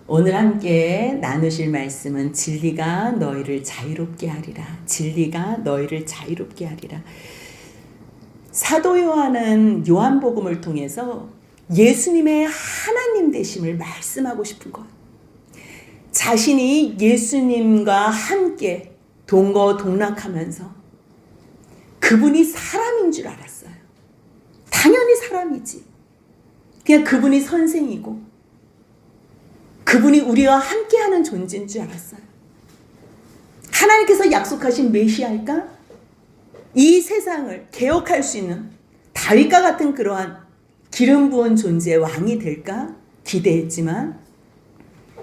오늘 함께 나누실 말씀은 진리가 너희를 자유롭게 하리라. 진리가 너희를 자유롭게 하리라. 사도 요한은 요한복음을 통해서 예수님의 하나님 되심을 말씀하고 싶은 것. 자신이 예수님과 함께 동거동락하면서 그분이 사람인 줄 알았어요. 당연히 사람이지. 그냥 그분이 선생이고 그분이 우리와 함께하는 존재인 줄 알았어요. 하나님께서 약속하신 메시아일까? 이 세상을 개혁할 수 있는 다윗과 같은 그러한 기름 부은 존재의 왕이 될까? 기대했지만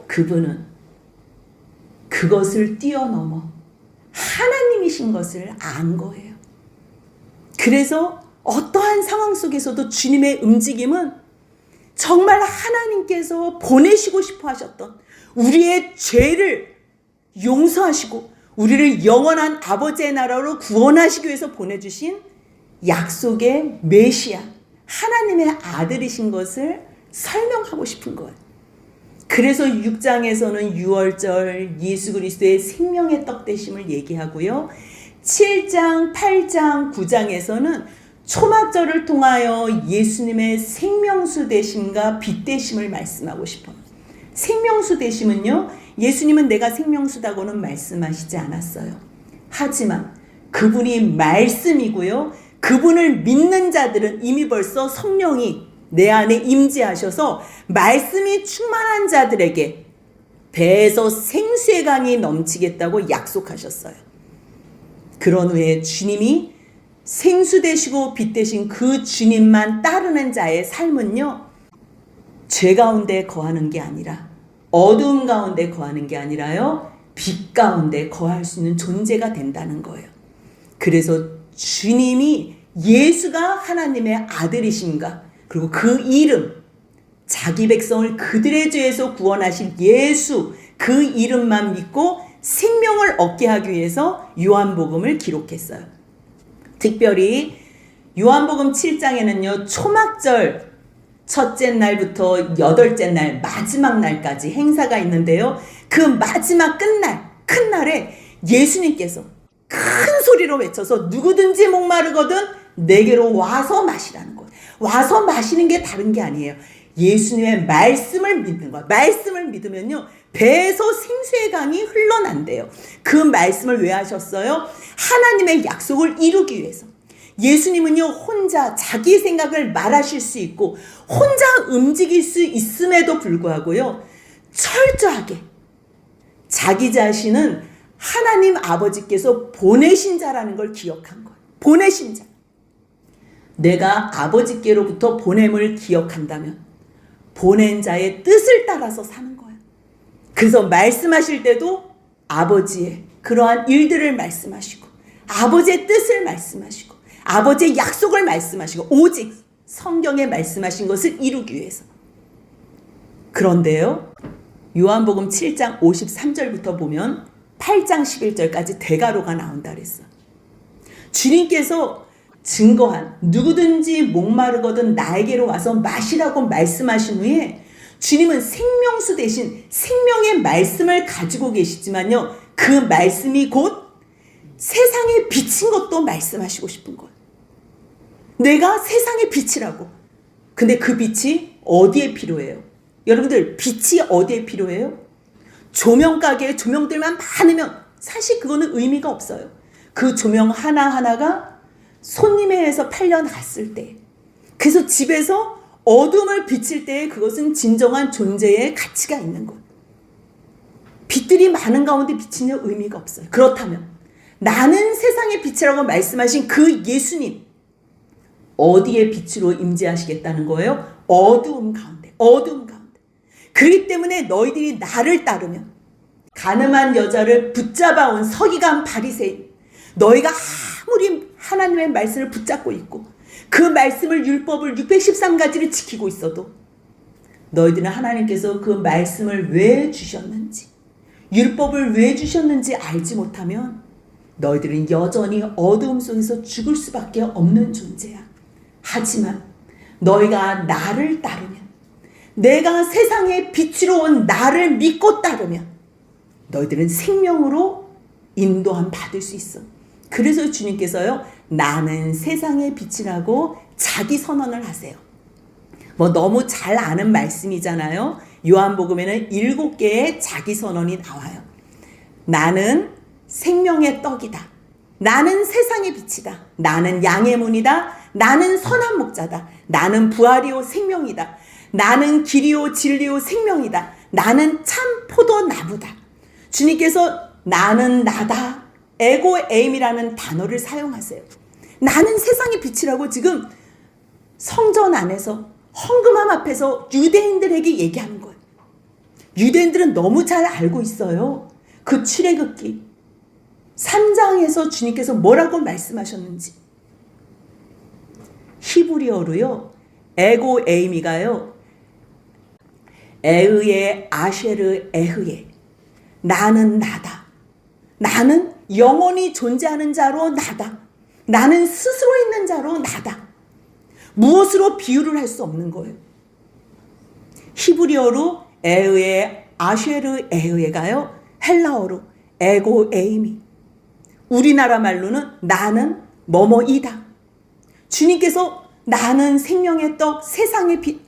그분은 그것을 뛰어넘어 하나님이신 것을 안 거예요. 그래서 어떠한 상황 속에서도 주님의 움직임은 정말 하나님께서 보내시고 싶어 하셨던 우리의 죄를 용서하시고 우리를 영원한 아버지의 나라로 구원하시기 위해서 보내주신 약속의 메시아, 하나님의 아들이신 것을 설명하고 싶은 거예요. 그래서 6장에서는 유월절 예수 그리스도의 생명의 떡 되심을 얘기하고요. 7장, 8장, 9장에서는 초막절을 통하여 예수님의 생명수 되심과 빛 되심을 말씀하고 싶어요. 생명수 되심은요, 예수님은 내가 생명수다고는 말씀하시지 않았어요. 하지만 그분이 말씀이고요, 그분을 믿는 자들은 이미 벌써 성령이 내 안에 임재하셔서 말씀이 충만한 자들에게 배에서 생수의 강이 넘치겠다고 약속하셨어요. 그런 후에 주님이 생수 되시고 빛 되신 그 주님만 따르는 자의 삶은요, 죄 가운데 거하는 게 아니라 어두움 가운데 거하는 게 아니라요, 빛 가운데 거할 수 있는 존재가 된다는 거예요. 그래서 주님이 예수가 하나님의 아들이신가, 그리고 그 이름, 자기 백성을 그들의 죄에서 구원하신 예수, 그 이름만 믿고 생명을 얻게 하기 위해서 요한복음을 기록했어요. 특별히 요한복음 7장에는요, 초막절 첫째 날부터 여덟째 날, 마지막 날까지 행사가 있는데요. 그 마지막 끝날, 큰 날에 예수님께서 큰 소리로 외쳐서 누구든지 목마르거든 내게로 와서 마시라는 거예요. 와서 마시는 게 다른 게 아니에요. 예수님의 말씀을 믿는 거예요. 말씀을 믿으면요, 배에서 생수의 강이 흘러난대요. 그 말씀을 왜 하셨어요? 하나님의 약속을 이루기 위해서. 예수님은요, 혼자 자기 생각을 말하실 수 있고 혼자 움직일 수 있음에도 불구하고요, 철저하게 자기 자신은 하나님 아버지께서 보내신 자라는 걸 기억한 거예요. 보내신 자. 내가 아버지께로부터 보냄을 기억한다면 보낸 자의 뜻을 따라서 사는 거예요. 그래서 말씀하실 때도 아버지의 그러한 일들을 말씀하시고 아버지의 뜻을 말씀하시고 아버지의 약속을 말씀하시고 오직 성경에 말씀하신 것을 이루기 위해서. 그런데요, 요한복음 7장 53절부터 보면 8장 11절까지 대가로가 나온다 그랬어. 주님께서 증거한 누구든지 목마르거든 나에게로 와서 마시라고 말씀하신 후에 주님은 생명수 대신 생명의 말씀을 가지고 계시지만요, 그 말씀이 곧 세상에 비친 것도 말씀하시고 싶은 거예요. 내가 세상의 빛이라고. 근데 그 빛이 어디에 필요해요? 여러분들, 빛이 어디에 필요해요? 조명가게에 조명들만 많으면 사실 그거는 의미가 없어요. 그 조명 하나하나가 손님에 의해서 팔려나갔을 때, 그래서 집에서 어둠을 비칠 때에 그것은 진정한 존재의 가치가 있는 것. 빛들이 많은 가운데 비치는 의미가 없어요. 그렇다면 나는 세상의 빛이라고 말씀하신 그 예수님, 어디에 빛으로 임재하시겠다는 거예요? 어두움 가운데, 어두움 가운데. 그렇기 때문에 너희들이 나를 따르면, 가늠한 여자를 붙잡아온 서기관 바리새인, 너희가 아무리 하나님의 말씀을 붙잡고 있고 그 말씀을, 율법을 613가지를 지키고 있어도 너희들은 하나님께서 그 말씀을 왜 주셨는지, 율법을 왜 주셨는지 알지 못하면 너희들은 여전히 어두움 속에서 죽을 수밖에 없는 존재야. 하지만 너희가 나를 따르면, 내가 세상에 빛으로 온 나를 믿고 따르면 너희들은 생명으로 인도함 받을 수 있어. 그래서 주님께서요, 나는 세상의 빛이라고 자기 선언을 하세요. 뭐 너무 잘 아는 말씀이잖아요. 요한복음에는 7개의 자기 선언이 나와요. 나는 생명의 떡이다. 나는 세상의 빛이다. 나는 양의 문이다. 나는 선한 목자다. 나는 부활이요 생명이다. 나는 길이요 진리요 생명이다. 나는 참 포도나무다. 주님께서 나는 나다, 에고 에임이라는 단어를 사용하세요. 나는 세상의 빛이라고 지금 성전 안에서 헌금함 앞에서 유대인들에게 얘기하는 거예요. 유대인들은 너무 잘 알고 있어요. 그 출애굽기 3장에서 주님께서 뭐라고 말씀하셨는지. 히브리어로요, 에고 에이미가요, 에흐에 아쉐르 에흐에, 나는 나다. 나는 영원히 존재하는 자로 나다. 나는 스스로 있는 자로 나다. 무엇으로 비유를 할 수 없는 거예요. 히브리어로 에흐에 아쉐르 에흐에가요, 헬라어로 에고 에이미. 우리나라 말로는 나는 뭐뭐이다. 주님께서 나는 생명의 떡, 세상의 빛,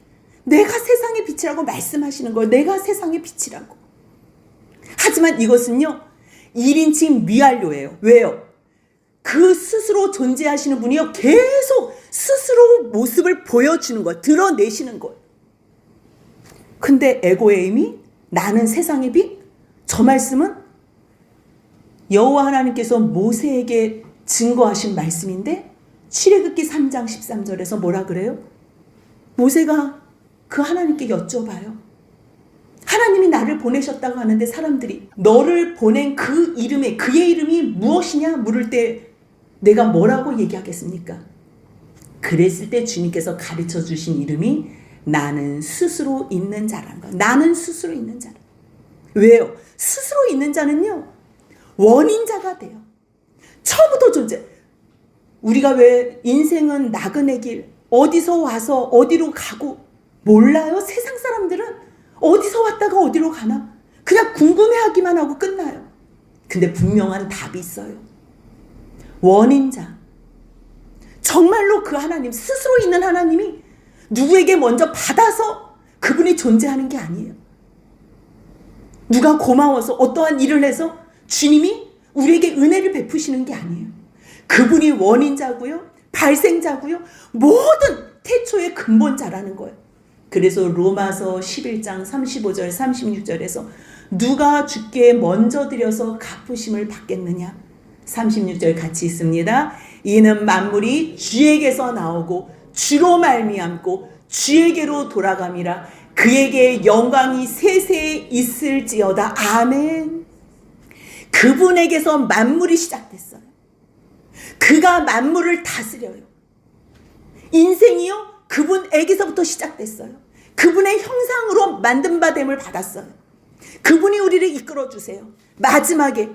내가 세상의 빛이라고 말씀하시는 거예요. 내가 세상의 빛이라고. 하지만 이것은요, 1인칭 미완료예요. 왜요? 그 스스로 존재하시는 분이요, 계속 스스로 모습을 보여주는 거예요. 드러내시는 거예요. 근데 에고에임이 나는 세상의 빛? 저 말씀은 여호와 하나님께서 모세에게 증거하신 말씀인데, 출애굽기 3장 13절에서 뭐라 그래요? 모세가 그 하나님께 여쭤봐요. 하나님이 나를 보내셨다고 하는데 사람들이 너를 보낸 그 이름에, 그의 이름이 무엇이냐 물을 때 내가 뭐라고 얘기하겠습니까? 그랬을 때 주님께서 가르쳐 주신 이름이 나는 스스로 있는 자라는 거예요. 나는 스스로 있는 자라. 왜요? 스스로 있는 자는요, 원인자가 돼요. 처음부터 존재. 우리가 왜 인생은 나그네 길, 어디서 와서 어디로 가고 몰라요? 세상 사람들은 어디서 왔다가 어디로 가나? 그냥 궁금해하기만 하고 끝나요. 근데 분명한 답이 있어요. 원인자. 정말로 그 하나님, 스스로 있는 하나님이 누구에게 먼저 받아서 그분이 존재하는 게 아니에요. 누가 고마워서 어떠한 일을 해서 주님이 우리에게 은혜를 베푸시는 게 아니에요. 그분이 원인자고요, 발생자고요, 모든 태초의 근본자라는 거예요. 그래서 로마서 11장 35절 36절에서 누가 주께 먼저 드려서 갚으심을 받겠느냐. 36절 같이 있습니다. 이는 만물이 주에게서 나오고 주로 말미암고 주에게로 돌아감이라. 그에게 영광이 세세에 있을지어다. 아멘. 그분에게서 만물이 시작됐어요. 그가 만물을 다스려요. 인생이요, 그분에게서부터 시작됐어요. 그분의 형상으로 만든 바 됨을 받았어요. 그분이 우리를 이끌어 주세요. 마지막에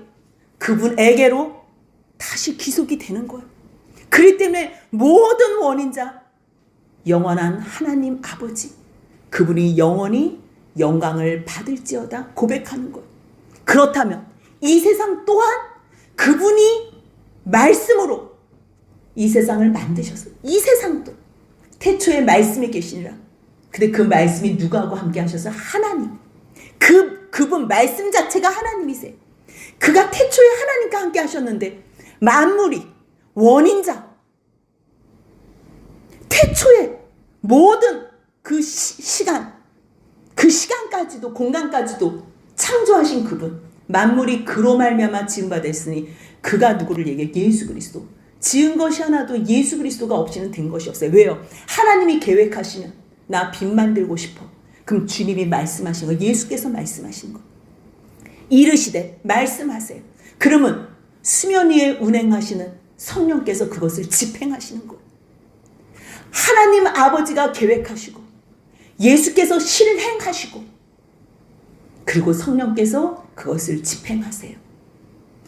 그분에게로 다시 귀속이 되는 거예요. 그렇기 때문에 모든 원인자, 영원한 하나님 아버지, 그분이 영원히 영광을 받을지어다 고백하는 거예요. 그렇다면 이 세상 또한 그분이 말씀으로 이 세상을 만드셨어요. 이 세상도 태초에 말씀이 계시니라. 근데 그 말씀이 누구하고 함께 하셔서? 하나님. 그분 말씀 자체가 하나님이세요. 그가 태초에 하나님과 함께 하셨는데 만물이 원인자, 태초에 모든 그 시간, 그 시간까지도 공간까지도 창조하신 그분, 만물이 그로 말미암아 지은 바 됐으니 그가 누구를 얘기해? 예수 그리스도. 지은 것이 하나도 예수 그리스도가 없이는 된 것이 없어요. 왜요? 하나님이 계획하시면 나 빛 만들고 싶어. 그럼 주님이 말씀하신 거, 예수께서 말씀하신 거. 이르시되 말씀하세요. 그러면 수면 위에 운행하시는 성령께서 그것을 집행하시는 거예요. 하나님 아버지가 계획하시고 예수께서 실행하시고 그리고 성령께서 그것을 집행하세요.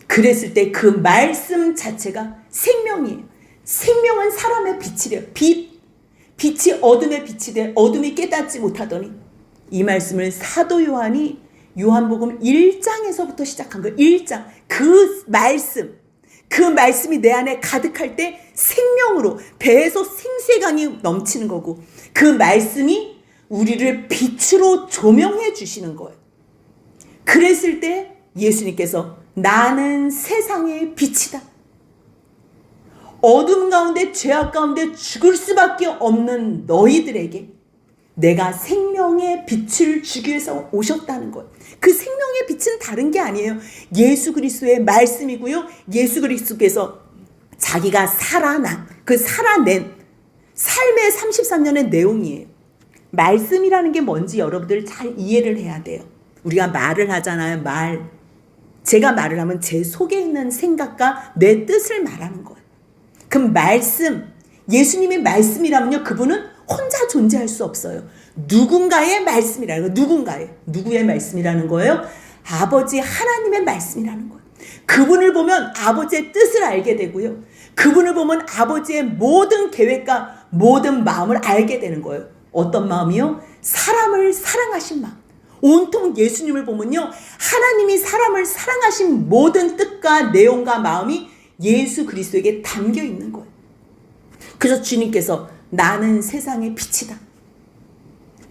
그랬을 때 그 말씀 자체가 생명이에요. 생명은 사람의 빛이래요. 빛이 어둠의 빛이 돼 어둠이 깨닫지 못하더니 이 말씀을 사도 요한이 요한복음 1장에서부터 시작한 거예요. 1장. 그 말씀이 내 안에 가득할 때 생명으로 배에서 생수의 넘치는 거고, 그 말씀이 우리를 빛으로 조명해 주시는 거예요. 그랬을 때 예수님께서 나는 세상의 빛이다. 어둠 가운데 죄악 가운데 죽을 수밖에 없는 너희들에게 내가 생명의 빛을 주기 위해서 오셨다는 거예요. 그 생명의 빛은 다른 게 아니에요. 예수 그리스도의 말씀이고요. 예수 그리스도께서 자기가 살아낸 삶의 33년의 내용이에요. 말씀이라는 게 뭔지 여러분들 잘 이해를 해야 돼요. 우리가 말을 하잖아요. 제가 말을 하면 제 속에 있는 생각과 내 뜻을 말하는 거예요. 그 말씀, 예수님의 말씀이라면요, 그분은 혼자 존재할 수 없어요. 누군가의 말씀이라는 거예요. 누구의 말씀이라는 거예요? 아버지 하나님의 말씀이라는 거예요. 그분을 보면 아버지의 뜻을 알게 되고요. 그분을 보면 아버지의 모든 계획과 모든 마음을 알게 되는 거예요. 어떤 마음이요? 사람을 사랑하신 마음. 온통 예수님을 보면요, 하나님이 사람을 사랑하신 모든 뜻과 내용과 마음이 예수 그리스도에게 담겨 있는 거예요. 그래서 주님께서 나는 세상의 빛이다.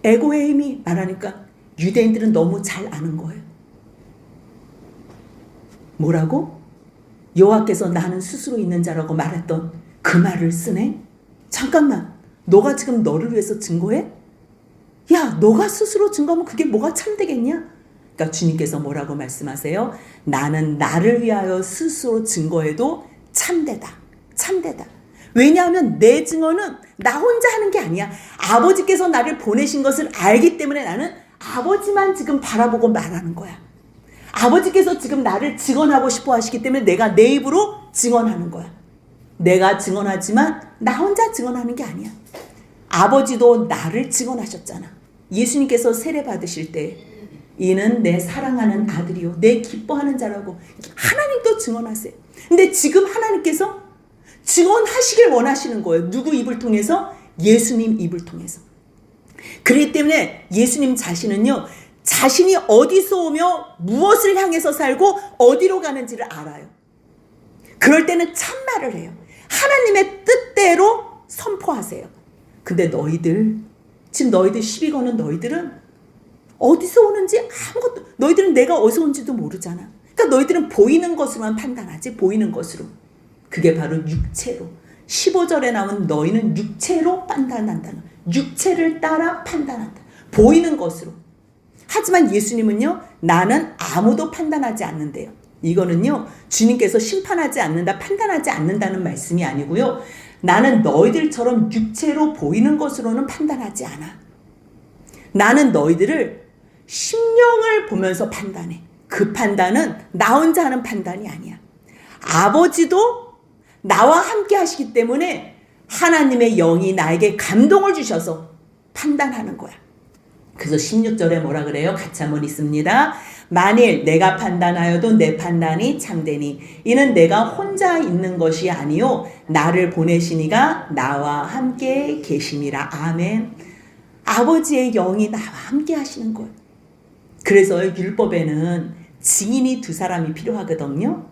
에고의 말하니까 유대인들은 너무 잘 아는 거예요. 뭐라고? 여호와께서 나는 스스로 있는 자라고 말했던 그 말을 쓰네? 잠깐만, 너가 지금 너를 위해서 증거해? 야, 너가 스스로 증거하면 그게 뭐가 참되겠냐? 그러니까 주님께서 뭐라고 말씀하세요? 나는 나를 위하여 스스로 증거해도 참되다. 왜냐하면 내 증언은 나 혼자 하는 게 아니야. 아버지께서 나를 보내신 것을 알기 때문에 나는 아버지만 지금 바라보고 말하는 거야. 아버지께서 지금 나를 증언하고 싶어 하시기 때문에 내가 내 입으로 증언하는 거야. 내가 증언하지만 나 혼자 증언하는 게 아니야. 아버지도 나를 증언하셨잖아. 예수님께서 세례 받으실 때 이는 내 사랑하는 아들이요 내 기뻐하는 자라고 하나님도 증언하세요. 근데 지금 하나님께서 증언하시길 원하시는 거예요. 누구 입을 통해서? 예수님 입을 통해서. 그렇기 때문에 예수님 자신은요, 자신이 어디서 오며 무엇을 향해서 살고 어디로 가는지를 알아요. 그럴 때는 참말을 해요. 하나님의 뜻대로 선포하세요. 근데 지금 너희들 시비 거는 너희들은 어디서 오는지 아무것도, 너희들은 내가 어디서 온지도 모르잖아. 그러니까 너희들은 보이는 것으로만 판단하지, 보이는 것으로. 그게 바로 육체로. 15절에 나온 너희는 육체로 판단한다. 육체를 따라 판단한다. 보이는 것으로. 하지만 예수님은요, 나는 아무도 판단하지 않는데요. 이거는요, 주님께서 심판하지 않는다, 판단하지 않는다는 말씀이 아니고요. 나는 너희들처럼 육체로 보이는 것으로는 판단하지 않아. 나는 너희들을 심령을 보면서 판단해. 그 판단은 나 혼자 하는 판단이 아니야. 아버지도 나와 함께 하시기 때문에 하나님의 영이 나에게 감동을 주셔서 판단하는 거야. 그래서 16절에 뭐라 그래요? 같이 한번 읽습니다. 만일 내가 판단하여도 내 판단이 참되니 이는 내가 혼자 있는 것이 아니요 나를 보내시니가 나와 함께 계심이라. 아멘. 아버지의 영이 나와 함께 하시는 거예요. 그래서 율법에는 증인이 2사람이 필요하거든요.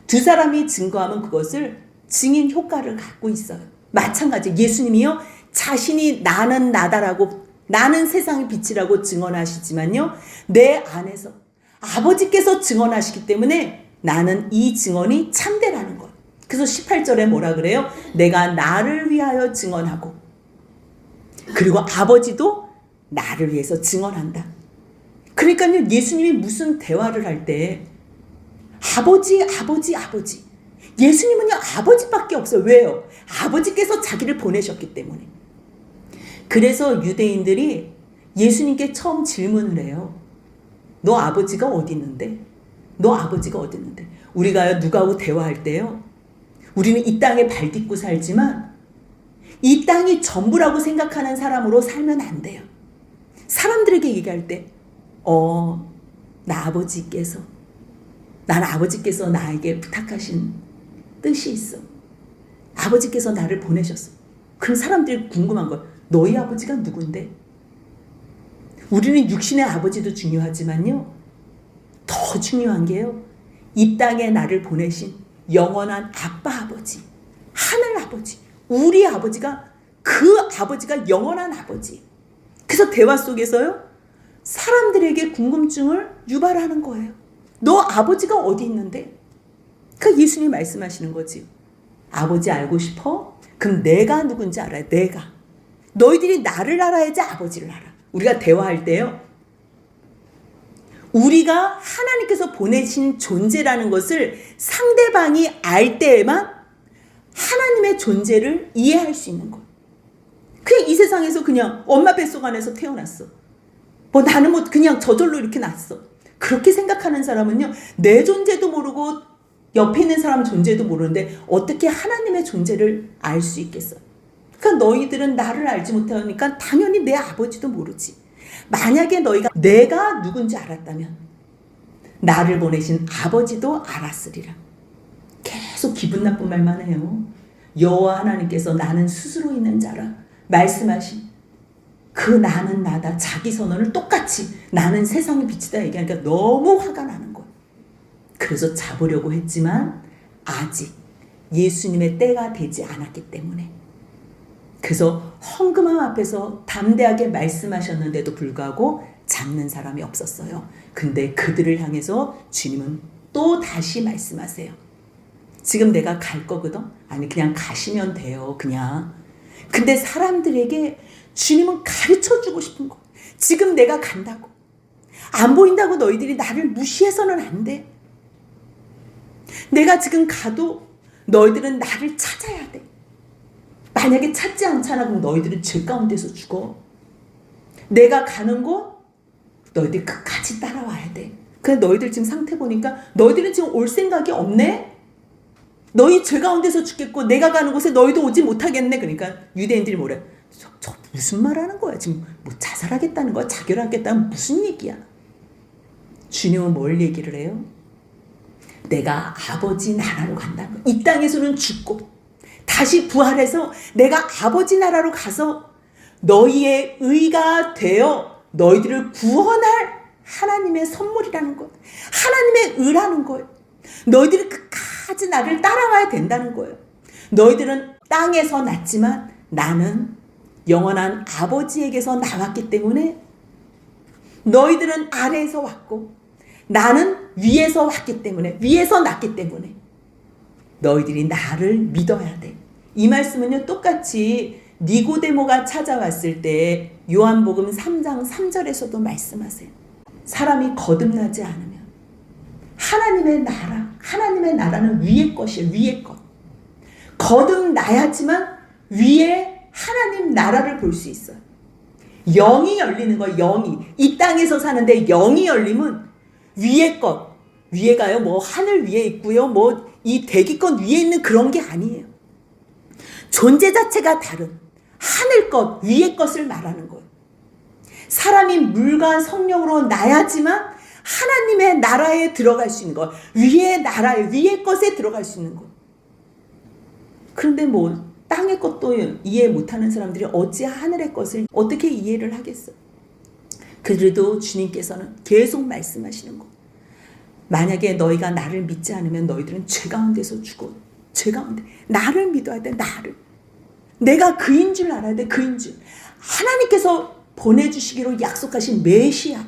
2사람이 증거하면 그것을 증인 효과를 갖고 있어요. 마찬가지 예수님이요, 자신이 나는 나다라고, 나는 세상의 빛이라고 증언하시지만요, 내 안에서 아버지께서 증언하시기 때문에 나는 이 증언이 참되라는 거예요. 그래서 18절에 뭐라 그래요? 내가 나를 위하여 증언하고 그리고 아버지도 나를 위해서 증언한다. 그러니까요, 예수님이 무슨 대화를 할 때 아버지. 예수님은요, 아버지밖에 없어요. 왜요? 아버지께서 자기를 보내셨기 때문에. 그래서 유대인들이 예수님께 처음 질문을 해요. 너 아버지가 어디 있는데? 우리가 누구하고 대화할 때요, 우리는 이 땅에 발 딛고 살지만 이 땅이 전부라고 생각하는 사람으로 살면 안 돼요. 사람들에게 얘기할 때 나는 아버지께서 나에게 부탁하신 뜻이 있어. 아버지께서 나를 보내셨어. 그럼 사람들이 궁금한 거예요. 너희 아버지가 누군데? 우리는 육신의 아버지도 중요하지만요, 더 중요한 게요, 이 땅에 나를 보내신 영원한 아빠 아버지, 하늘 아버지, 우리 아버지가, 그 아버지가 영원한 아버지. 그래서 대화 속에서요, 사람들에게 궁금증을 유발하는 거예요. 너 아버지가 어디 있는데? 그 예수님이 말씀하시는 거지. 아버지 알고 싶어? 그럼 내가 누군지 알아야. 내가. 너희들이 나를 알아야지 아버지를 알아. 우리가 대화할 때요, 우리가 하나님께서 보내신 존재라는 것을 상대방이 알 때에만 하나님의 존재를 이해할 수 있는 거예요. 그냥 이 세상에서 그냥 엄마 뱃속 안에서 태어났어. 뭐 나는 뭐 그냥 저절로 이렇게 났어. 그렇게 생각하는 사람은요, 내 존재도 모르고 옆에 있는 사람 존재도 모르는데 어떻게 하나님의 존재를 알 수 있겠어요? 그러니까 너희들은 나를 알지 못하니까 당연히 내 아버지도 모르지. 만약에 너희가 내가 누군지 알았다면 나를 보내신 아버지도 알았으리라. 계속 기분 나쁜 말만 해요. 여호와 하나님께서 나는 스스로 있는 자라 말씀하신 그 나는 나다. 자기 선언을 똑같이 나는 세상의 빛이다 얘기하니까 너무 화가 나는 거예요. 그래서 잡으려고 했지만 아직 예수님의 때가 되지 않았기 때문에. 그래서 헝금함 앞에서 담대하게 말씀하셨는데도 불구하고 잡는 사람이 없었어요. 근데 그들을 향해서 주님은 또 다시 말씀하세요. 지금 내가 갈 거거든? 아니 그냥 가시면 돼요. 그냥. 근데 사람들에게 주님은 가르쳐주고 싶은 거. 지금 내가 간다고. 안 보인다고 너희들이 나를 무시해서는 안 돼. 내가 지금 가도 너희들은 나를 찾아야 돼. 만약에 찾지 않잖아, 그럼 너희들은 죄 가운데서 죽어. 내가 가는 곳 너희들 끝까지 따라와야 돼. 근데 너희들 지금 상태 보니까 너희들은 지금 올 생각이 없네. 너희 죄 가운데서 죽겠고 내가 가는 곳에 너희도 오지 못하겠네. 그러니까 유대인들이 뭐래? 저 무슨 말 하는 거야? 지금 뭐 자살하겠다는 거야? 자결하겠다는 무슨 얘기야? 주님은 뭘 얘기를 해요? 내가 아버지 나라로 간다는 거야. 이 땅에서는 죽고 다시 부활해서 내가 아버지 나라로 가서 너희의 의가 되어 너희들을 구원할 하나님의 선물이라는 거예요. 하나님의 의라는 거예요. 너희들이 끝까지 나를 따라와야 된다는 거예요. 너희들은 땅에서 났지만 나는 영원한 아버지에게서 나왔기 때문에 너희들은 아래에서 왔고 나는 위에서 왔기 때문에, 위에서 났기 때문에 너희들이 나를 믿어야 돼. 이 말씀은요, 똑같이 니고데모가 찾아왔을 때 요한복음 3장 3절에서도 말씀하세요. 사람이 거듭나지 않으면 하나님의 나라는 위의 것이에요. 위의 것. 거듭나야지만 위에 하나님 나라를 볼 수 있어요. 영이 열리는 거예요. 영이. 이 땅에서 사는데 영이 열리면 위의 것. 위에가요, 뭐 하늘 위에 있고요, 뭐 이 대기권 위에 있는 그런 게 아니에요. 존재 자체가 다른 하늘 것, 위의 것을 말하는 거예요. 사람이 물과 성령으로 나야지만 하나님의 나라에 들어갈 수 있는 것, 위의 나라에, 위의 것에 들어갈 수 있는 것. 그런데 뭐 땅의 것도 이해 못하는 사람들이 어찌 하늘의 것을 어떻게 이해를 하겠어? 그래도 주님께서는 계속 말씀하시는 거. 만약에 너희가 나를 믿지 않으면 너희들은 죄 가운데서 죽어. 죄 가운데. 나를 믿어야 돼. 나를. 내가 그인 줄 알아야 돼. 그인 줄. 하나님께서 보내주시기로 약속하신 메시아.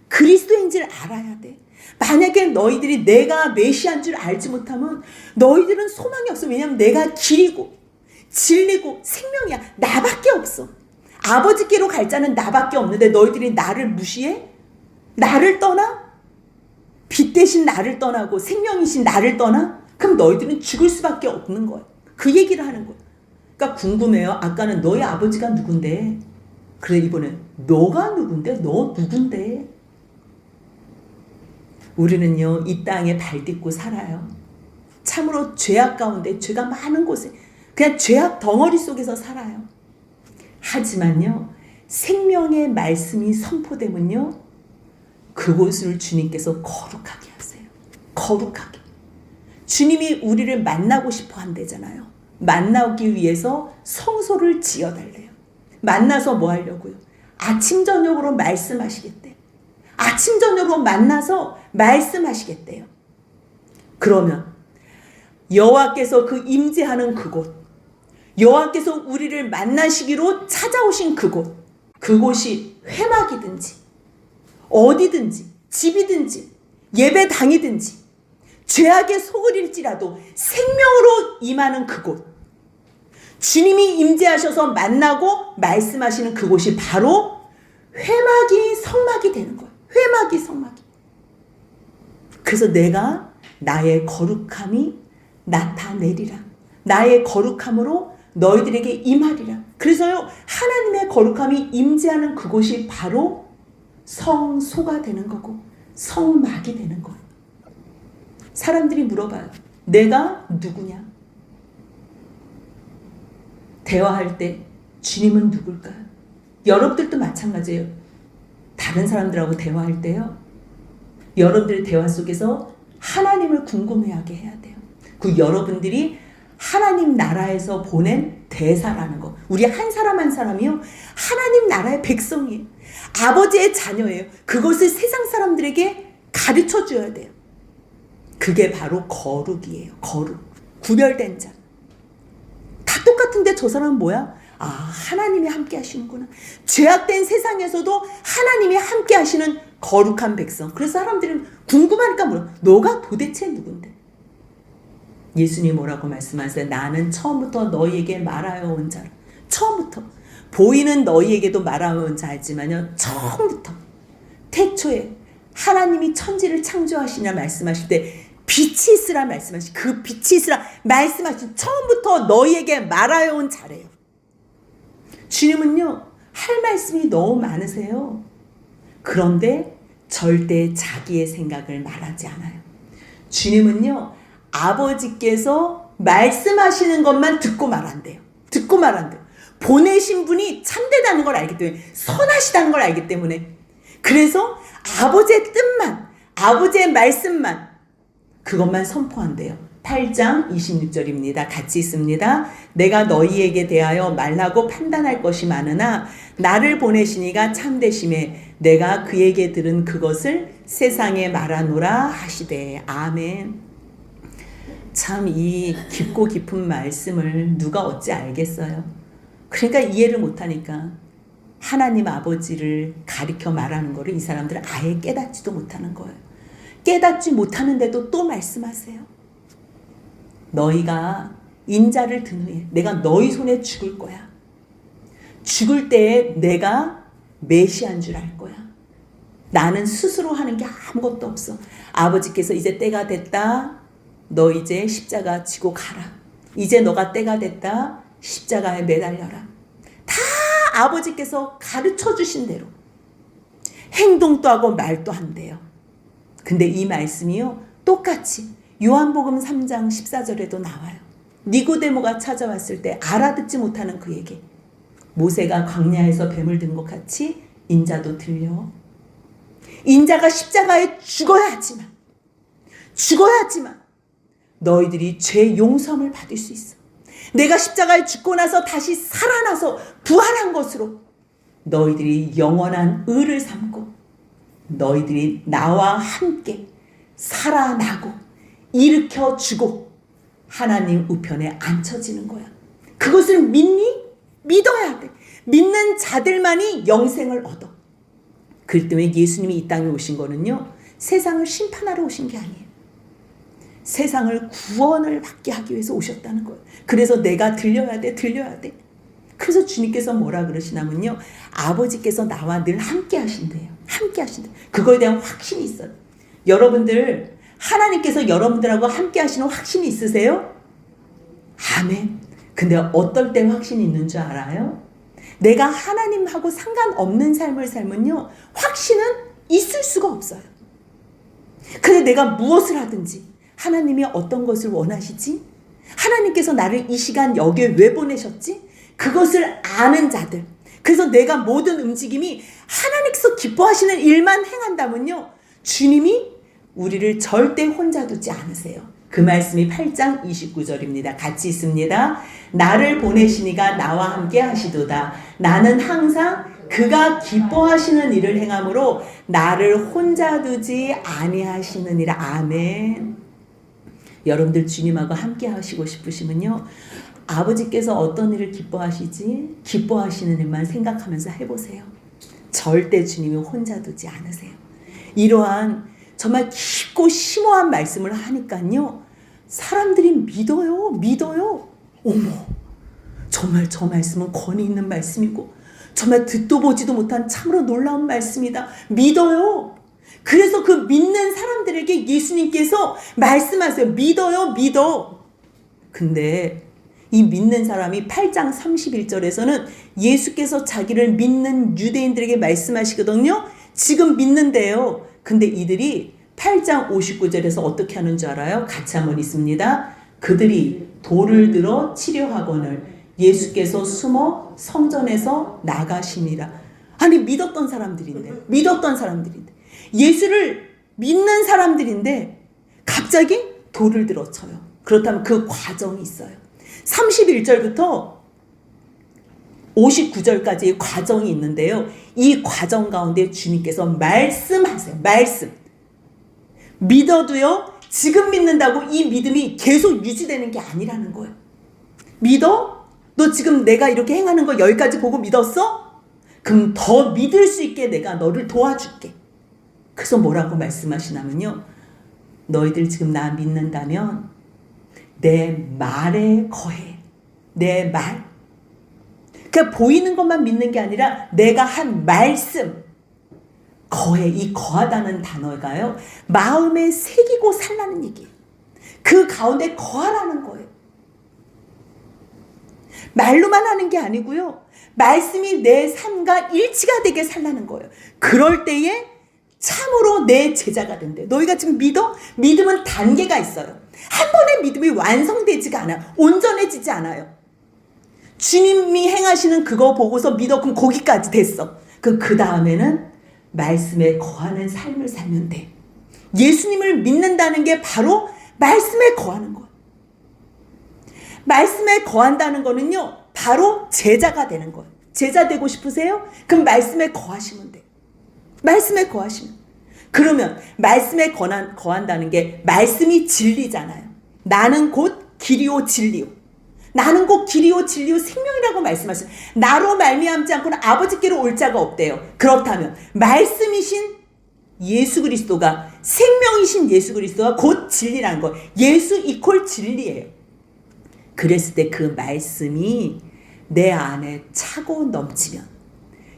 그리스도인 줄 알아야 돼. 만약에 너희들이 내가 메시아인 줄 알지 못하면 너희들은 소망이 없어. 왜냐하면 내가 길이고 진리고 생명이야. 나밖에 없어. 아버지께로 갈 자는 나밖에 없는데 너희들이 나를 무시해? 나를 떠나? 빛 대신 나를 떠나고 생명이신 나를 떠나? 그럼 너희들은 죽을 수밖에 없는 거야. 그 얘기를 하는 거야. 그러니까 궁금해요. 아까는 너희 아버지가 누군데? 그래, 이번엔 너가 누군데? 너 누군데? 우리는요, 이 땅에 발 딛고 살아요. 참으로 죄악 가운데, 죄가 많은 곳에 그냥 죄악 덩어리 속에서 살아요. 하지만요, 생명의 말씀이 선포되면요, 그곳을 주님께서 거룩하게 하세요. 거룩하게. 주님이 우리를 만나고 싶어 한대잖아요. 만나기 위해서 성소를 지어달래요. 만나서 뭐 하려고요? 아침 저녁으로 말씀하시겠대. 아침 저녁으로 만나서 말씀하시겠대요. 그러면 여호와께서 그 임재하는 그곳, 여호와께서 우리를 만나시기로 찾아오신 그곳이 회막이든지 어디든지 집이든지 예배당이든지 죄악에 속을일지라도 생명으로 임하는 그곳, 주님이 임재하셔서 만나고 말씀하시는 그곳이 바로 회막이 성막이 되는 거예요. 회막이 성막이. 그래서 내가 나의 거룩함이 나타내리라. 나의 거룩함으로 너희들에게 임하리라. 그래서요, 하나님의 거룩함이 임재하는 그곳이 바로 성소가 되는 거고 성막이 되는 거예요. 사람들이 물어봐요. 내가 누구냐? 대화할 때 주님은 누굴까요? 여러분들도 마찬가지예요. 다른 사람들하고 대화할 때요, 여러분들의 대화 속에서 하나님을 궁금해하게 해야 돼요. 그 여러분들이 하나님 나라에서 보낸 대사라는 거. 우리 한 사람 한 사람이요, 하나님 나라의 백성이에요. 아버지의 자녀예요. 그것을 세상 사람들에게 가르쳐 줘야 돼요. 그게 바로 거룩이에요. 거룩. 구별된 자. 다 똑같은데 저 사람은 뭐야? 아, 하나님이 함께 하시는구나. 죄악된 세상에서도 하나님이 함께 하시는 거룩한 백성. 그래서 사람들은 궁금하니까 물어. 너가 도대체 누군데? 예수님 뭐라고 말씀하세요? 나는 처음부터 너희에게 말하여 온 자라. 처음부터. 보이는 너희에게도 말하여 온 자이지만요, 처음부터 태초에 하나님이 천지를 창조하시냐 말씀하실 때 빛이 있으라 말씀하신, 그 빛이 있으라 말씀하신 처음부터 너희에게 말하여 온 자래요. 주님은요, 할 말씀이 너무 많으세요. 그런데 절대 자기의 생각을 말하지 않아요. 주님은요, 아버지께서 말씀하시는 것만 듣고 말한대요. 듣고 말한대요. 보내신 분이 참되다는 걸 알기 때문에, 선하시다는 걸 알기 때문에. 그래서 아버지의 뜻만, 아버지의 말씀만, 그것만 선포한대요. 8장 26절입니다. 같이 있습니다. 내가 너희에게 대하여 말하고 판단할 것이 많으나 나를 보내시니가 참되심에 내가 그에게 들은 그것을 세상에 말하노라 하시되. 아멘. 참 이 깊고 깊은 말씀을 누가 어찌 알겠어요. 그러니까 이해를 못하니까 하나님 아버지를 가리켜 말하는 거를 이 사람들은 아예 깨닫지도 못하는 거예요. 깨닫지 못하는데도 또 말씀하세요. 너희가 인자를 든 후에 내가 너희 손에 죽을 거야. 죽을 때에 내가 메시아인 줄 알 거야. 나는 스스로 하는 게 아무것도 없어. 아버지께서 이제 때가 됐다. 너 이제 십자가 지고 가라. 이제 너가 때가 됐다. 십자가에 매달려라. 다 아버지께서 가르쳐 주신 대로 행동도 하고 말도 한대요. 근데 이 말씀이요, 똑같이 요한복음 3장 14절에도 나와요. 니고데모가 찾아왔을 때 알아듣지 못하는 그에게 모세가 광야에서 뱀을 든 것 같이 인자도 들려. 인자가 십자가에 죽어야 하지만 너희들이 죄 용서함을 받을 수 있어. 내가 십자가에 죽고 나서 다시 살아나서 부활한 것으로 너희들이 영원한 의를 삼고 너희들이 나와 함께 살아나고 일으켜주고 하나님 우편에 앉혀지는 거야. 그것을 믿니? 믿어야 돼. 믿는 자들만이 영생을 얻어. 그렇기 때문에 예수님이 이 땅에 오신 거는요, 세상을 심판하러 오신 게 아니에요. 세상을 구원을 받게 하기 위해서 오셨다는 거예요. 그래서 내가 들려야 돼. 그래서 주님께서 뭐라 그러시냐면요, 아버지께서 나와 늘 함께 하신대요. 함께 하신대요. 그거에 대한 확신이 있어요. 여러분들, 하나님께서 여러분들하고 함께 하시는 확신이 있으세요? 아멘. 근데 어떨 때 확신이 있는 줄 알아요? 내가 하나님하고 상관없는 삶을 살면요, 확신은 있을 수가 없어요. 근데 내가 무엇을 하든지 하나님이 어떤 것을 원하시지? 하나님께서 나를 이 시간 여기에 왜 보내셨지? 그것을 아는 자들. 그래서 내가 모든 움직임이 하나님께서 기뻐하시는 일만 행한다면요, 주님이 우리를 절대 혼자 두지 않으세요. 그 말씀이 8장 29절입니다. 같이 있습니다. 나를 보내시니가 나와 함께 하시도다. 나는 항상 그가 기뻐하시는 일을 행함으로 나를 혼자 두지 아니하시느니라. 아멘. 여러분들 주님하고 함께 하시고 싶으시면요, 아버지께서 어떤 일을 기뻐하시지? 기뻐하시는 일만 생각하면서 해보세요. 절대 주님이 혼자 두지 않으세요. 이러한 정말 깊고 심오한 말씀을 하니까요, 사람들이 믿어요. 어머, 정말 저 말씀은 권위 있는 말씀이고 정말 듣도 보지도 못한 참으로 놀라운 말씀이다. 믿어요. 그래서 그 믿는 사람들에게 예수님께서 말씀하세요. 믿어. 근데 이 믿는 사람이 8장 31절에서는 예수께서 자기를 믿는 유대인들에게 말씀하시거든요. 지금 믿는데요. 근데 이들이 8장 59절에서 어떻게 하는 줄 알아요? 같이 한번 읽습니다. 그들이 돌을 들어 치려하거늘 예수께서 숨어 성전에서 나가시니라. 아니, 믿었던 사람들인데 예수를 믿는 사람들인데 갑자기 돌을 들어 쳐요. 그렇다면 그 과정이 있어요. 31절부터 59절까지의 과정이 있는데요. 이 과정 가운데 주님께서 말씀하세요. 말씀. 믿어도요, 지금 믿는다고 이 믿음이 계속 유지되는 게 아니라는 거예요. 믿어? 너 지금 내가 이렇게 행하는 거 여기까지 보고 믿었어? 그럼 더 믿을 수 있게 내가 너를 도와줄게. 그래서 뭐라고 말씀하시냐면요, 너희들 지금 나 믿는다면 내 말에 거해. 내 말. 그러니까 보이는 것만 믿는 게 아니라 내가 한 말씀 거해. 이 거하다는 단어가요, 마음에 새기고 살라는 얘기예요. 그 가운데 거하라는 거예요. 말로만 하는 게 아니고요, 말씀이 내 삶과 일치가 되게 살라는 거예요. 그럴 때에 참으로 내 제자가 된대. 너희가 지금 믿어? 믿음은 단계가 있어요. 한 번에 믿음이 완성되지가 않아요. 온전해지지 않아요. 주님이 행하시는 그거 보고서 믿어. 그럼 거기까지 됐어. 그 다음에는 말씀에 거하는 삶을 살면 돼. 예수님을 믿는다는 게 바로 말씀에 거하는 거예요. 말씀에 거한다는 거는요, 바로 제자가 되는 거예요. 제자 되고 싶으세요? 그럼 말씀에 거하시면 돼요. 말씀에 거하시면. 그러면 말씀에 거한다는 게 말씀이 진리잖아요. 나는 곧 길이요 진리요. 나는 곧 길이요 진리요 생명이라고 말씀하시죠. 나로 말미암지 않고는 아버지께로 올 자가 없대요. 그렇다면 말씀이신 예수 그리스도가, 생명이신 예수 그리스도가 곧 진리라는 거예요. 예수 이퀄 진리예요. 그랬을 때 그 말씀이 내 안에 차고 넘치면,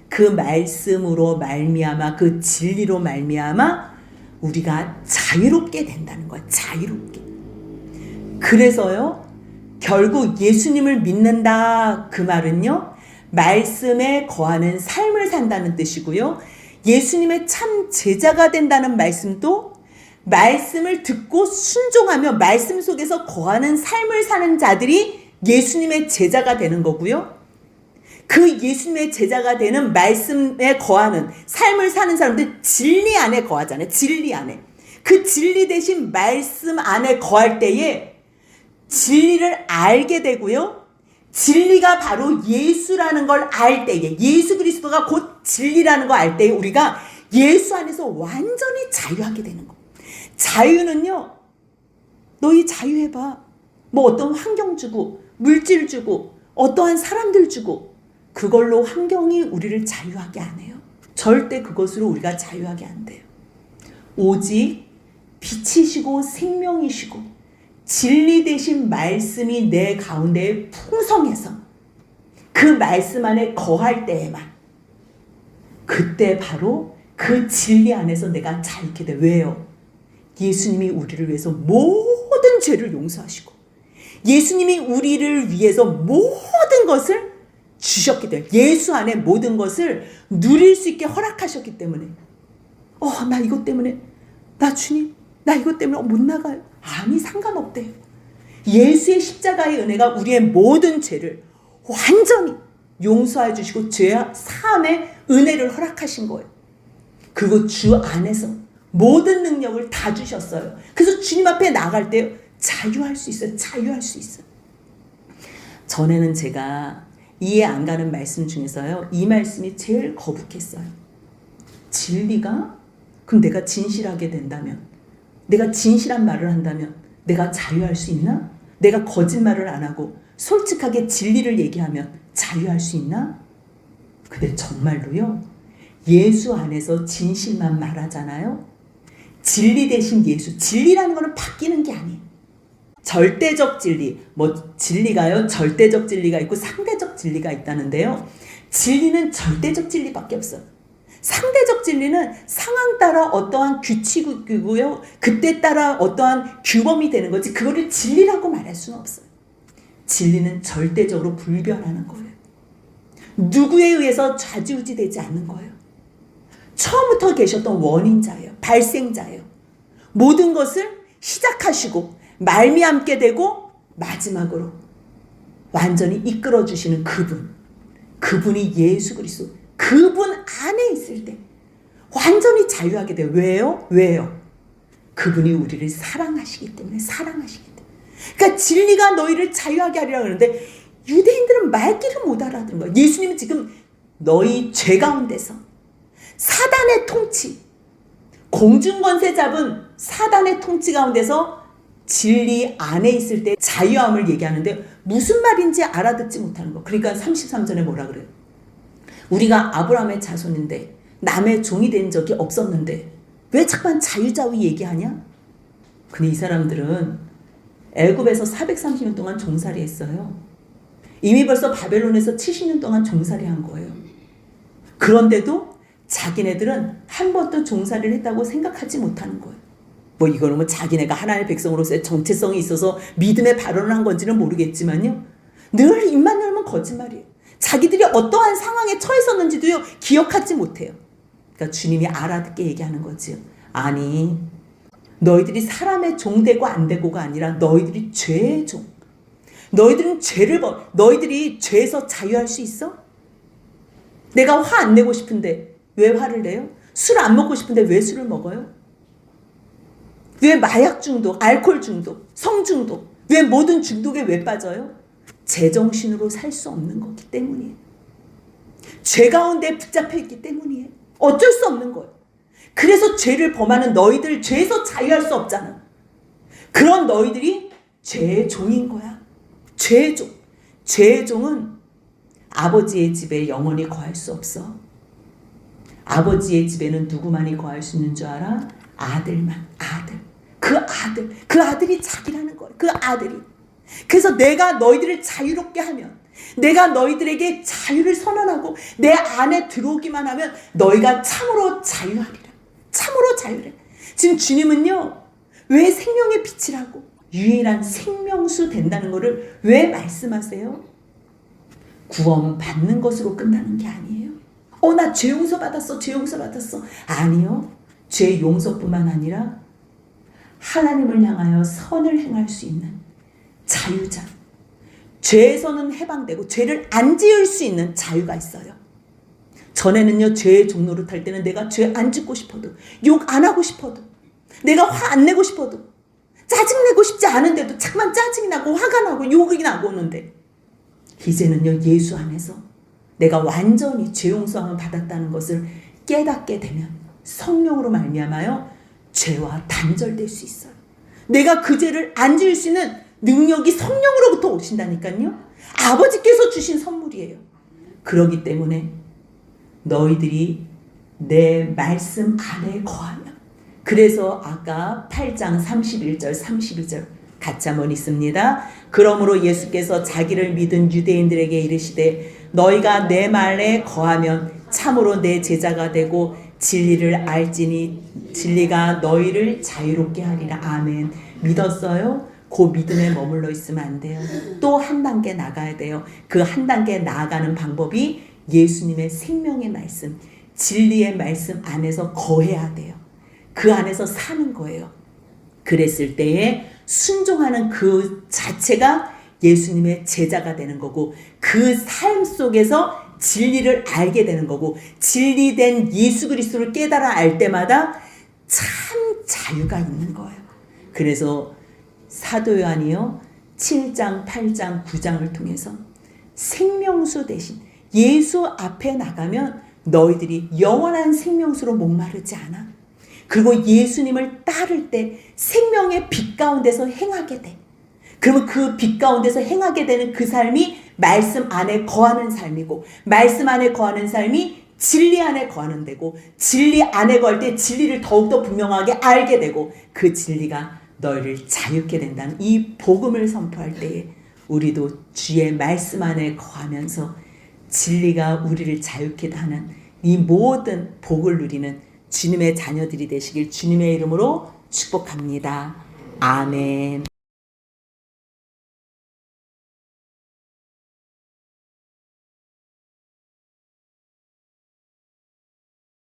그 말씀으로 말미암아, 그 진리로 말미암아 우리가 자유롭게 된다는 거예요. 자유롭게. 그래서요, 결국 예수님을 믿는다, 그 말은요, 말씀에 거하는 삶을 산다는 뜻이고요, 예수님의 참 제자가 된다는 말씀도 말씀을 듣고 순종하며 말씀 속에서 거하는 삶을 사는 자들이 예수님의 제자가 되는 거고요, 그 예수님의 제자가 되는 말씀에 거하는 삶을 사는 사람들 진리 안에 거하잖아요. 진리 안에. 그 진리 대신 말씀 안에 거할 때에 진리를 알게 되고요, 진리가 바로 예수라는 걸 알 때에, 예수 그리스도가 곧 진리라는 걸 알 때에 우리가 예수 안에서 완전히 자유하게 되는 거예요. 자유는요, 너희 자유해봐. 뭐 어떤 환경 주고 물질 주고 어떠한 사람들 주고 그걸로 환경이 우리를 자유하게 안 해요. 절대 그것으로 우리가 자유하게 안 돼요. 오직 빛이시고 생명이시고 진리 되신 말씀이 내 가운데 풍성해서 그 말씀 안에 거할 때에만, 그때 바로 그 진리 안에서 내가 자유케 돼. 왜요? 예수님이 우리를 위해서 모든 죄를 용서하시고 예수님이 우리를 위해서 모든 것을 주셨기 때문에, 예수 안에 모든 것을 누릴 수 있게 허락하셨기 때문에, 나 이것 때문에, 나 주님, 나 이것 때문에 못 나가요. 아니, 상관없대요. 예수의 십자가의 은혜가 우리의 모든 죄를 완전히 용서해 주시고 죄 사함의 은혜를 허락하신 거예요. 그리고 주 안에서 모든 능력을 다 주셨어요. 그래서 주님 앞에 나갈 때 자유할 수 있어요. 자유할 수 있어요. 전에는 제가 이해 안 가는 말씀 중에서요, 이 말씀이 제일 거북했어요. 진리가? 그럼 내가 진실하게 된다면, 내가 진실한 말을 한다면 내가 자유할 수 있나? 내가 거짓말을 안 하고 솔직하게 진리를 얘기하면 자유할 수 있나? 근데 정말로요, 예수 안에서 진실만 말하잖아요. 진리 대신 예수. 진리라는 거는 바뀌는 게 아니에요. 절대적 진리, 진리가요, 절대적 진리가 있고 상대적 진리가 있다는데요. 진리는 절대적 진리밖에 없어요. 상대적 진리는 상황 따라 어떠한 규칙이고요, 그때 따라 어떠한 규범이 되는 거지, 그거를 진리라고 말할 수는 없어요. 진리는 절대적으로 불변하는 거예요. 누구에 의해서 좌지우지 되지 않는 거예요. 처음부터 계셨던 원인자예요. 발생자예요. 모든 것을 시작하시고 말미암게 되고 마지막으로 완전히 이끌어 주시는 그분이 예수 그리스도. 그분 안에 있을 때 완전히 자유하게 돼요. 왜요? 그분이 우리를 사랑하시기 때문에. 그러니까 진리가 너희를 자유하게 하리라 그러는데 유대인들은 말귀를 못 알아듣는 거예요. 예수님은 지금 너희 죄 가운데서 사단의 통치, 공중권세 잡은 사단의 통치 가운데서 진리 안에 있을 때 자유함을 얘기하는데 무슨 말인지 알아듣지 못하는 거. 그러니까 33절에 뭐라 그래요? 우리가 아브라함의 자손인데 남의 종이 된 적이 없었는데 왜 자꾸만 자유자위 얘기하냐? 근데 이 사람들은 애굽에서 430년 동안 종살이 했어요. 이미 벌써 바벨론에서 70년 동안 종살이 한 거예요. 그런데도 자기네들은 한 번도 종살이를 했다고 생각하지 못하는 거예요. 이거는 자기네가 하나님의 백성으로서의 정체성이 있어서 믿음의 발언을 한 건지는 모르겠지만요, 늘 입만 열면 거짓말이에요. 자기들이 어떠한 상황에 처했었는지도요 기억하지 못해요. 그러니까 주님이 알아듣게 얘기하는 거지요. 아니, 너희들이 사람의 종 되고 안 되고가 아니라 너희들이 죄의 종. 너희들은 너희들이 죄에서 자유할 수 있어? 내가 화 안 내고 싶은데 왜 화를 내요? 술 안 먹고 싶은데 왜 술을 먹어요? 왜 마약 중독, 알코올 중독, 성 중독, 왜 모든 중독에 왜 빠져요? 제정신으로 살 수 없는 거기 때문이에요. 죄 가운데 붙잡혀 있기 때문이에요. 어쩔 수 없는 거예요. 그래서 죄를 범하는 너희들, 죄에서 자유할 수 없잖아. 그런 너희들이 죄의 종인 거야. 죄의 종. 죄의 종은 아버지의 집에 영원히 거할 수 없어. 아버지의 집에는 누구만이 거할 수 있는 줄 알아? 아들만. 그 아들이 자기라는 거예요. 그 아들이. 그래서 내가 너희들을 자유롭게 하면, 내가 너희들에게 자유를 선언하고 내 안에 들어오기만 하면 너희가 참으로 자유하리라. 참으로 자유를. 지금 주님은요, 왜 생명의 빛이라고 유일한 생명수 된다는 것을 왜 말씀하세요? 구원 받는 것으로 끝나는 게 아니에요. 나 죄 용서 받았어. 아니요. 죄 용서뿐만 아니라 하나님을 향하여 선을 행할 수 있는 자유자. 죄에서는 해방되고 죄를 안 지을 수 있는 자유가 있어요. 전에는요, 죄의 종로를 탈 때는 내가 죄 안 짓고 싶어도, 욕 안 하고 싶어도, 내가 화 안 내고 싶어도, 짜증내고 싶지 않은데도 자꾸만 짜증이 나고 화가 나고 욕이 나고 오는데, 이제는요, 예수 안에서 내가 완전히 죄 용서함을 받았다는 것을 깨닫게 되면 성령으로 말미암아요, 죄와 단절될 수 있어요. 내가 그 죄를 안 지을 수 있는 능력이 성령으로부터 오신다니까요. 아버지께서 주신 선물이에요. 그러기 때문에 너희들이 내 말씀 안에 거하면, 그래서 아까 8장 31절 32절 같이 한번 있습니다. 그러므로 예수께서 자기를 믿은 유대인들에게 이르시되 너희가 내 말에 거하면 참으로 내 제자가 되고 진리를 알지니 진리가 너희를 자유롭게 하리라. 아멘. 믿었어요? 그 믿음에 머물러 있으면 안 돼요. 또 한 단계 나가야 돼요. 그 한 단계 나아가는 방법이 예수님의 생명의 말씀, 진리의 말씀 안에서 거해야 돼요. 그 안에서 사는 거예요. 그랬을 때에 순종하는 그 자체가 예수님의 제자가 되는 거고, 그 삶 속에서 진리를 알게 되는 거고, 진리된 예수 그리스도를 깨달아 알 때마다 참 자유가 있는 거예요. 그래서 사도 요한이요, 7장, 8장, 9장을 통해서 생명수 대신 예수 앞에 나가면 너희들이 영원한 생명수로 목마르지 않아. 그리고 예수님을 따를 때 생명의 빛 가운데서 행하게 돼. 그러면 그 빛 가운데서 행하게 되는 그 삶이 말씀 안에 거하는 삶이고, 말씀 안에 거하는 삶이 진리 안에 거하는 데고, 진리 안에 거할 때 진리를 더욱더 분명하게 알게 되고, 그 진리가 너희를 자유케 된다는 이 복음을 선포할 때에 우리도 주의 말씀 안에 거하면서 진리가 우리를 자유케 하는 이 모든 복을 누리는 주님의 자녀들이 되시길 주님의 이름으로 축복합니다. 아멘.